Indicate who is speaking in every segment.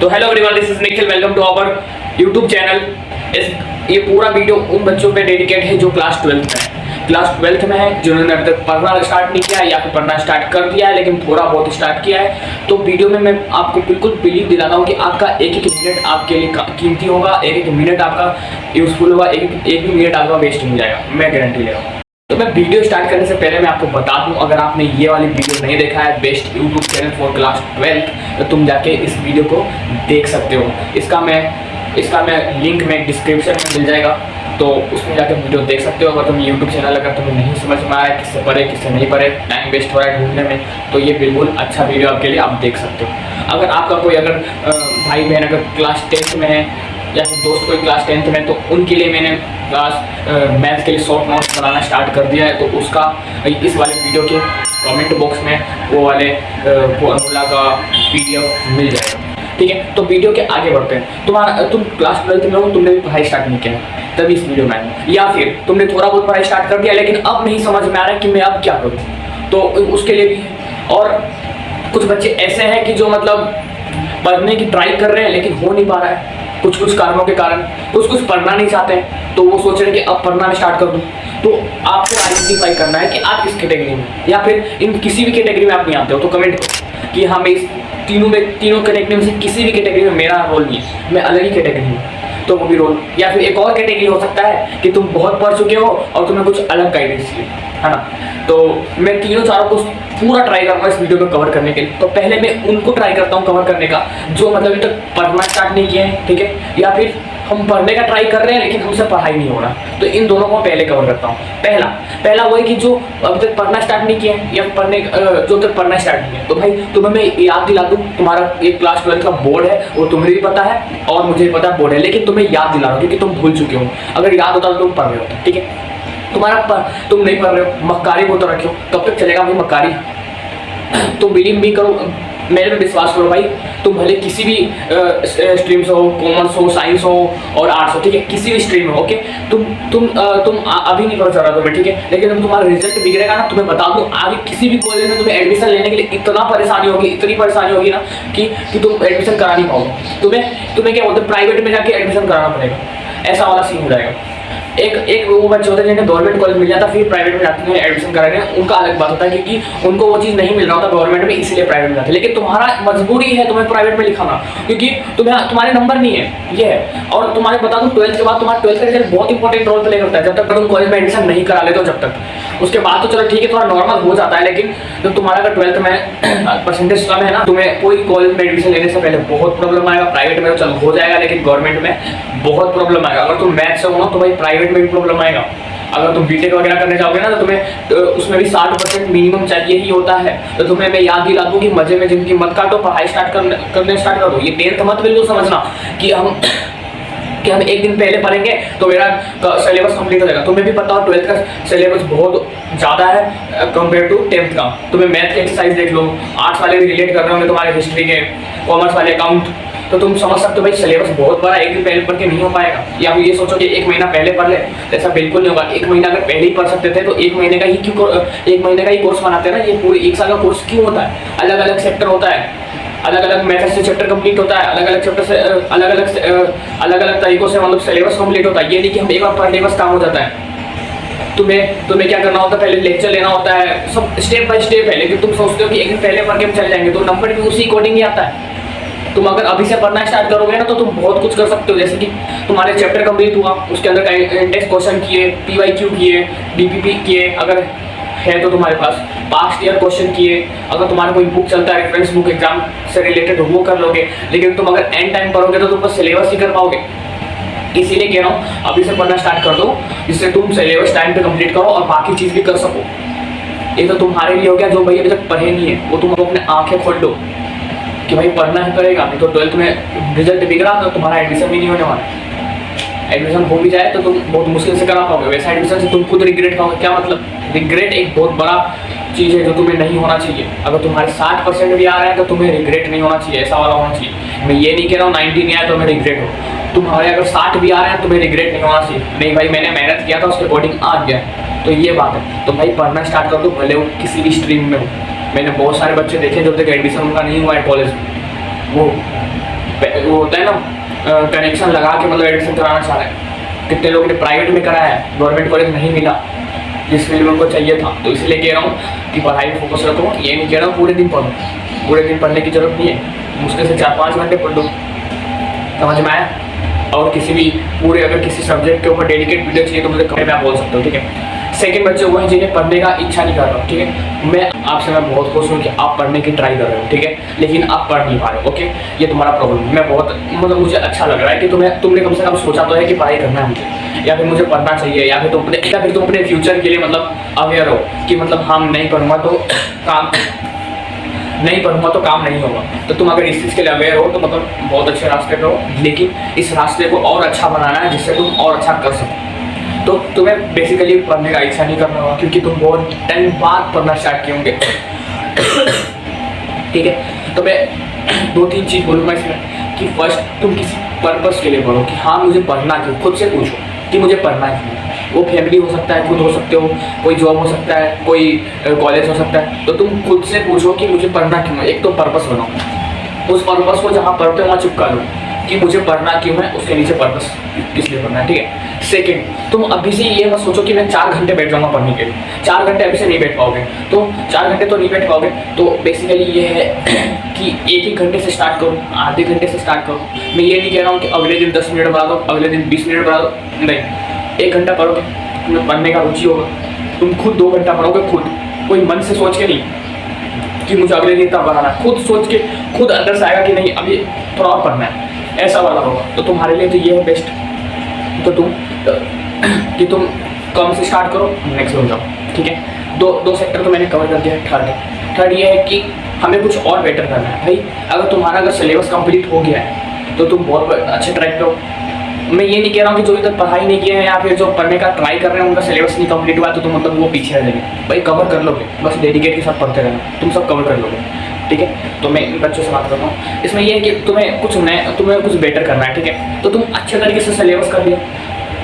Speaker 1: तो hello everyone, this is Nikhil. Welcome to our YouTube channel. ये पूरा वीडियो उन बच्चों पे डेडिकेट है जो क्लास 12th में है। क्लास 12th में है जिन्होंने अभी तक पढ़ना स्टार्ट नहीं किया है या फिर पढ़ना स्टार्ट कर दिया है लेकिन थोड़ा बहुत स्टार्ट किया है। तो वीडियो में मैं आपको बिल्कुल बिलीव दिलाता हूँ कि आपका एक एक मिनट आपके लिए कीमती होगा, एक एक मिनट आपका यूजफुल होगा, एक भी मिनट आपका वेस्ट नहीं जाएगा, मैं गारंटी ले रहा हूँ। तो मैं वीडियो स्टार्ट करने से पहले मैं आपको बता दूं, अगर आपने ये वाली वीडियो नहीं देखा है best YouTube channel for class 12th, तो तुम जाके इस वीडियो को देख सकते हो। इसका मैं लिंक में डिस्क्रिप्शन में मिल जाएगा, तो उसमें जाकर वीडियो देख सकते हो। अगर तुम यूट्यूब चैनल अगर तुम्हें नहीं समझ में आया किससे पढ़े किससे नहीं पढ़े, टाइम वेस्ट हो रहा है ढूंढने में, तो ये बिल्कुल अच्छा वीडियो आपके लिए आप देख सकते हो। अगर आपका कोई भाई बहन अगर क्लास 10th में है या फिर दोस्त कोई क्लास 10th में, तो उनके लिए मैंने मैथ्स के लिए शॉर्ट नोट्स बनाना स्टार्ट कर दिया है। तो उसका इस वाले वीडियो के कमेंट बॉक्स में वो वाले फॉर्मूला का PDF मिल जाएगा, ठीक है। तो वीडियो के आगे बढ़ते हैं। तुम क्लास 12th में हो, तुमने भी पढ़ाई स्टार्ट नहीं किया तभी इस वीडियो में आए, या फिर तुमने थोड़ा बहुत पढ़ाई स्टार्ट कर दिया लेकिन अब नहीं समझ में आ रहा है कि मैं अब क्या करूँ, तो उसके लिए भी है। और कुछ बच्चे ऐसे हैं कि जो मतलब पढ़ने की ट्राई कर रहे हैं लेकिन हो नहीं पा रहा है कुछ कारणों के कारण, कुछ पढ़ना नहीं चाहते हैं, तो वो सोच रहे हैं कि अब पढ़ना मैं स्टार्ट कर दूं। तो आपको आइडेंटिफाई करना है कि आप किस कैटेगरी में, या फिर इन किसी भी कैटेगरी में आप नहीं आते हो, तो कमेंट करो कि हाँ मैं इस तीनों कैटेगरी में से किसी भी कैटेगरी में मेरा रोल नहीं है, मैं अलग ही कैटेगरी हूँ, तो वो भी रोल। या फिर एक और कैटेगरी हो सकता है कि तुम बहुत पढ़ चुके हो और तुम्हें कुछ अलग गाइडेंस चाहिए, है ना। तो मैं तीनों चारों को पूरा ट्राई करूँगा इस वीडियो में कवर करने के लिए। तो पहले मैं उनको ट्राई करता हूँ कवर करने का जो मतलब अभी तक पढ़ना स्टार्ट नहीं किए हैं, ठीक है, या फिर हम पढ़ने का ट्राई कर रहे हैं लेकिन हमसे पढ़ाई नहीं हो रहा। तो इन दोनों को पहले कवर करता हूँ। पहला वही कि जो अभी तक पढ़ना स्टार्ट नहीं किया है या जो तक पढ़ना स्टार्ट नहीं है, तो भाई तुम्हें मैं याद दिला दूँ, तुम्हारा एक क्लास 12th का बोर्ड है, वो तुम्हें भी पता है और मुझे भी पता है बोर्ड है, लेकिन तुम्हें याद दिला रहा हूँ क्योंकि तुम भूल चुके हो। अगर याद होता तो तुम पढ़ रहे होते, ठीक है। तुम नहीं पढ़ रहे हो, मक्कारी को तो रखो, कब तक चलेगा भाई मक्कारी। तुम बिलीव भी करो, मेरे पे विश्वास करो भाई, तुम भले किसी भी स्ट्रीम से हो, कॉमर्स हो, साइंस हो और आर्ट्स हो, ठीक है, किसी भी स्ट्रीम में, ओके। तुम अभी नहीं पता चल रहा तुम्हें, ठीक है, लेकिन जब तुम्हारा रिजल्ट बिगड़ेगा ना, तुम्हें बता दूं आगे किसी भी कॉलेज में तुम्हें एडमिशन लेने के लिए इतना परेशानी होगी, इतनी परेशानी होगी ना कि तुम एडमिशन करा नहीं पाओगे। तुम्हें क्या बोलते हैं, प्राइवेट में जाके एडमिशन कराना पड़ेगा, ऐसा वाला सीन हो जाएगा। एक वो बच्चे होते हैं जिन्हें गवर्नमेंट कॉलेज मिल जाता फिर प्राइवेट में जाते हैं एडमिशन करा रहे हैं, उनका अलग बात होता है क्योंकि उनको वो चीज़ नहीं मिल रहा होता गवर्नमेंट में, इसलिए प्राइवेट में जाते हैं। लेकिन तुम्हारा मजबूरी है तुम्हें प्राइवेट में लिखाना क्योंकि तुम्हारे नंबर नहीं है, ये है। और तुम्हारे बता दूं 12th के बाद तुम्हारा 12th का रिजल्ट बहुत इंपॉर्टेंट रोल प्ले करता है। जब तक तुम कॉलेज में एडमिशन नहीं करा लेते हो जब तक, उसके बाद तो चलो ठीक है थोड़ा नॉर्मल हो जाता है, लेकिन जब तुम्हारा अगर 12th में परसेंटेज कम है ना, तुम्हें कोई कॉलेज में एडमिशन लेने से पहले बहुत प्रॉब्लम आएगा। प्राइवेट में तो चलो हो जाएगा लेकिन गवर्नमेंट में बहुत प्रॉब्लम आएगा। अगर तुम मैथ्स से हो तो भाई प्राइवेट में भी प्रॉब्लम आएगा। अगर तुम बीटेक वगैरह करने जाओगे ना तो तुम्हें उसमें भी 60% मिनिमम चाहिए ही होता है। तो तुम्हें मैं याद दिला दूं कि मजे में जिंदगी मत काटो, पढ़ाई करने स्टार्ट कर दो। ये 10th मत बिल्कुल समझना कि हम एक दिन पहले पढ़ेंगे तो मेरा सिलेबस कंप्लीट हो जाएगा। तुम्हें भी पता हो 12th का सिलेबस बहुत ज़्यादा है कंपेयर टू 10th का। तुम्हें मैथ की एक्सरसाइज देख लो, आर्ट्स वाले भी रिलेट कर रहे होंगे तुम्हारे हिस्ट्री के, कॉमर्स वाले अकाउंट, तो तुम समझ सकते हो भाई सिलेबस बहुत बड़ा, एक दिन पहले पढ़ के नहीं हो पाएगा। या फिर ये सोचो कि एक महीना पहले पढ़ ले, तो ऐसा बिल्कुल नहीं होगा। एक महीना अगर पहले ही पढ़ सकते थे तो एक महीने का ही कोर्स बनाते हैं ना। ये पूरे एक साल का कोर्स क्यों होता है? अलग अलग सेक्टर होता है, अलग अलग मेथड से चैप्टर कंप्लीट होता है, अलग अलग चैप्टर से अलग अलग तरीकों से मतलब सिलेबस कंप्लीट होता है। ये नहीं कि हम एक बार पढ़ ले बस काम हो जाता है। तुम्हें क्या करना होता है, पहले लेक्चर लेना होता है, सब स्टेप बाय स्टेप है। लेकिन तुम सोचते हो कि एक दिन पहले पढ़ के हम चले जाएंगे, तो नंबर भी उसी अकॉर्डिंग ही आता है। तुम अगर अभी से पढ़ना स्टार्ट करोगे ना तो तुम बहुत कुछ कर सकते हो। जैसे कि तुम्हारे चैप्टर कंप्लीट हुआ, उसके अंदर इंडेक्स क्वेश्चन किए, PYQ किए, DPP किए, अगर है तो तुम्हारे पास्ट ईयर क्वेश्चन किए, अगर तुम्हारा कोई बुक चलता है रेफरेंस बुक एग्जाम से रिलेटेड वो कर लोगे। लेकिन तुम अगर एंड टाइम पढ़ोगे तो तुम बस सिलेबस ही कर पाओगे। इसीलिए कह रहा हूँ अभी से पढ़ना स्टार्ट कर दो, जिससे तुम सिलेबस टाइम पे कंप्लीट करो और बाकी चीज़ भी कर सको। ये तो तुम्हारे लिए हो गया जो भाई अभी तक पढ़े नहीं है, वो तुम अपने आंखें खोल लो कि भाई पढ़ना ही पड़ेगा, नहीं तो 12th में रिजल्ट बिगड़ा तो तुम्हारा एडमिशन भी नहीं होने वाला। एडमिशन हो भी जाए तो तुम बहुत मुश्किल से करा पाओगे, वैसा एडमिशन से तुम खुद रिग्रेट पाओगे। क्या मतलब? रिग्रेट एक बहुत बड़ा चीज़ है जो तुम्हें नहीं होना चाहिए। अगर तुम्हारे 60% भी आ रहा है तो तुम्हें रिग्रेट नहीं होना चाहिए, ऐसा वाला होना चाहिए। मैं ये नहीं कह रहा हूँ 90 नहीं आया तो तुम्हें रिग्रेट हो, तुम्हारे अगर 60 भी आ रहे हैं तुम्हें रिग्रेट नहीं होना चाहिए। नहीं भाई मैंने मेहनत किया था उसके अकॉर्डिंग आ गया, तो ये बात है। तो भाई पढ़ना स्टार्ट कर दो, भले वो किसी भी स्ट्रीम में हो। मैंने बहुत सारे बच्चे देखे जब तक एडमिशन उनका नहीं हुआ है कॉलेज में, वो होता है ना कनेक्शन लगा के मतलब एडमिशन कराना चाह रहे हैं। कितने लोगों ने प्राइवेट में कराया है, गवर्नमेंट कॉलेज नहीं मिला जिस फील्ड में उनको चाहिए था। तो इसलिए कह रहा हूँ कि पढ़ाई में फोकस रखो। ये नहीं कह रहा हूँ पूरे दिन पढ़ो, पूरे दिन पढ़ने की जरूरत नहीं है, मुश्किल से 4-5 घंटे पढ़ लो। समझ में आया? और किसी भी पूरे अगर किसी सब्जेक्ट के ऊपर डेडिकेट वीडियो चाहिए तो मुझे कमेंट में आप बोल सकते हो, ठीक है। सेकंड बच्चे वो हैं जिन्हें पढ़ने का इच्छा नहीं कर रहा, ठीक है। मैं बहुत खुश हूँ कि आप पढ़ने की ट्राई कर रहे हो, ठीक है, लेकिन आप पढ़ नहीं पा रहे हो, ओके। ये तुम्हारा प्रॉब्लम है। मैं बहुत मतलब मुझे अच्छा लग रहा है कि तुमने कम से कम सोचा तो है कि पढ़ाई करना है मुझे, या फिर मुझे पढ़ना चाहिए, या फिर तुम अपने फ्यूचर के लिए मतलब अवेयर हो कि मतलब हम नहीं पढ़ूंगा तो काम नहीं होगा। तो तुम अगर इस चीज़ के लिए अवेयर हो तो मतलब बहुत अच्छे रास्ते पे हो, लेकिन इस रास्ते को और अच्छा बनाना है जिससे तुम और अच्छा कर सको। तो तुम्हें बेसिकली पढ़ने का इच्छा नहीं करना होगा क्योंकि तुम बहुत टाइम बाद पढ़ना स्टार्ट किए होंगे, ठीक है। तो मैं 2-3 चीज़ बोलूँगा इसमें कि फर्स्ट तुम किसी पर्पस के लिए पढ़ो कि हाँ मुझे पढ़ना क्यों। खुद से पूछो कि मुझे पढ़ना क्यों। वो फैमिली हो सकता है, खुद हो सकते हो, कोई जॉब हो सकता है, कोई कॉलेज हो सकता है। तो तुम खुद से पूछो कि मुझे पढ़ना क्यों है। एक तो पर्पस बनाओ, उस पर्पस को जहाँ पढ़ते हो वहाँ चिपका लो कि मुझे पढ़ना क्यों है, उसके नीचे पर्पस किस लिए पढ़ना है, ठीक है। सेकंड, तुम अभी से ये मत सोचो कि मैं 4 घंटे बैठ जाऊंगा पढ़ने के लिए। 4 घंटे अभी से नहीं बैठ पाओगे, तो 4 घंटे तो नहीं बैठ पाओगे। तो बेसिकली ये है कि 1-1 घंटे से स्टार्ट करो, आधे घंटे से स्टार्ट करो। मैं ये नहीं कह रहा हूँ कि अगले दिन 10 मिनट बढ़ा दो, अगले दिन 20 मिनट बढ़ा दो, नहीं। 1 घंटा पढ़ोगे, तुम्हें पढ़ने का रुचि होगा, तुम खुद 2 घंटा पढ़ोगे, खुद, कोई मन से सोच के नहीं कि मुझे अगले दिन इतना पढ़ाना है। खुद सोच के, खुद अंदर से आएगा कि नहीं अभी थोड़ा और पढ़ना है, ऐसा वाला होगा। तो तुम्हारे लिए तो ये है बेस्ट। तो तुम कम से स्टार्ट करो, नेक्स्ट हो जाओ, ठीक है। दो सेक्टर तो मैंने कवर कर दिया है। थर्ड ये है कि हमें कुछ और बेटर करना है भाई। अगर सिलेबस कंप्लीट हो गया है तो तुम बहुत अच्छे ट्रैक पे हो। मैं ये नहीं कह रहा हूँ कि जो अभी तक पढ़ाई नहीं किया है या फिर जो पढ़ने का ट्राई कर रहे हैं उनका सिलेबस नहीं कंप्लीट हुआ तो तुम मतलब वो पीछे रह जाएंगे। भाई कवर कर लोगे, बस डेडिकेट के साथ पढ़ते रहना, तुम सब कवर कर लोगे, ठीक है। तो मैं इन बच्चों से बात करता हूँ। इसमें यह है कि तुम्हें कुछ बेटर करना है, ठीक है। तो तुम अच्छे तरीके से सिलेबस कर लिया,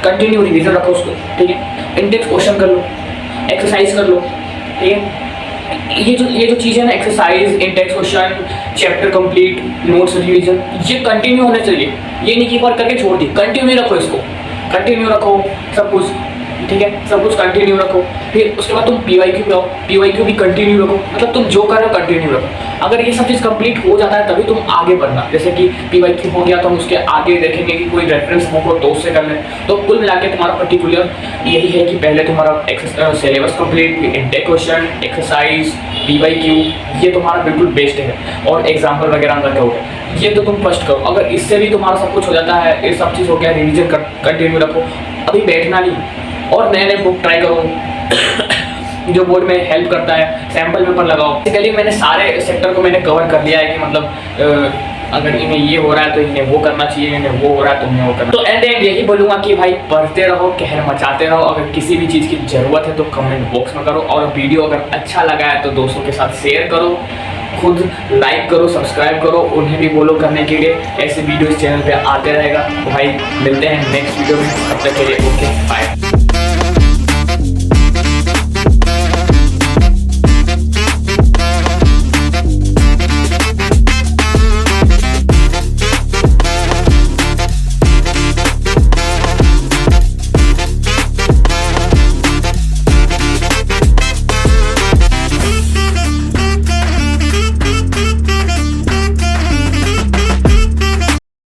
Speaker 1: कंटिन्यू रिवीजन रखो उसको, ठीक है। इंडेक्स क्वेश्चन कर लो, एक्सरसाइज कर लो, ठीक है। ये जो चीज़ है ना, exercise, index question, chapter complete, notes revision, ये कंटिन्यू होने चाहिए। ये नहीं कि बार करके छोड़ दी, कंटिन्यू रखो इसको, कंटिन्यू रखो सब कुछ, ठीक है। सब कुछ कंटिन्यू रखो। फिर उसके बाद तुम PYQ पे आओ, PYQ भी कंटिन्यू रखो। मतलब तुम जो कर रहे हो कंटिन्यू रखो। अगर ये सब चीज़ कंप्लीट हो जाता है तभी तुम आगे बढ़ना। जैसे कि PYQ हो गया तो हम उसके आगे देखेंगे कि कोई रेफरेंस बुक हो तो उससे कर लें। तो कुल मिला के तुम्हारा पर्टिकुलर यही है कि पहले तुम्हारा syllabus complete, intake question, exercise, PYQ, ये तुम्हारा बिल्कुल बेस्ट है। और एग्जाम्पल वगैरह अंदर हो गया, ये तो तुम फर्स्ट करो। अगर इससे भी तुम्हारा सब कुछ हो जाता है, ये सब चीज़ हो गया, रिविजन कंटिन्यू रखो, अभी बैठना नहीं और नए बुक ट्राई करो जो बोर्ड में हेल्प करता है। सैम्पल पेपर लगाओ। बेसिकली मैंने सारे सेक्टर को मैंने कवर कर लिया है कि मतलब अगर इन्हें ये हो रहा है तो इन्हें वो करना चाहिए, इन्हें वो हो रहा है तो इन्हें वो करना। तो एंड यही बोलूँगा कि भाई पढ़ते रहो, कहर मचाते रहो। अगर किसी भी चीज़ की ज़रूरत है तो कमेंट बॉक्स में करो, और वीडियो अगर अच्छा लगा है तो दोस्तों के साथ शेयर करो, खुद लाइक करो, सब्सक्राइब करो, उन्हें भी फॉलो करने के लिए। ऐसे वीडियो इस चैनल पे आते रहेगा। तो भाई मिलते हैं नेक्स्ट वीडियो में, तब तक के लिए ओके बाय।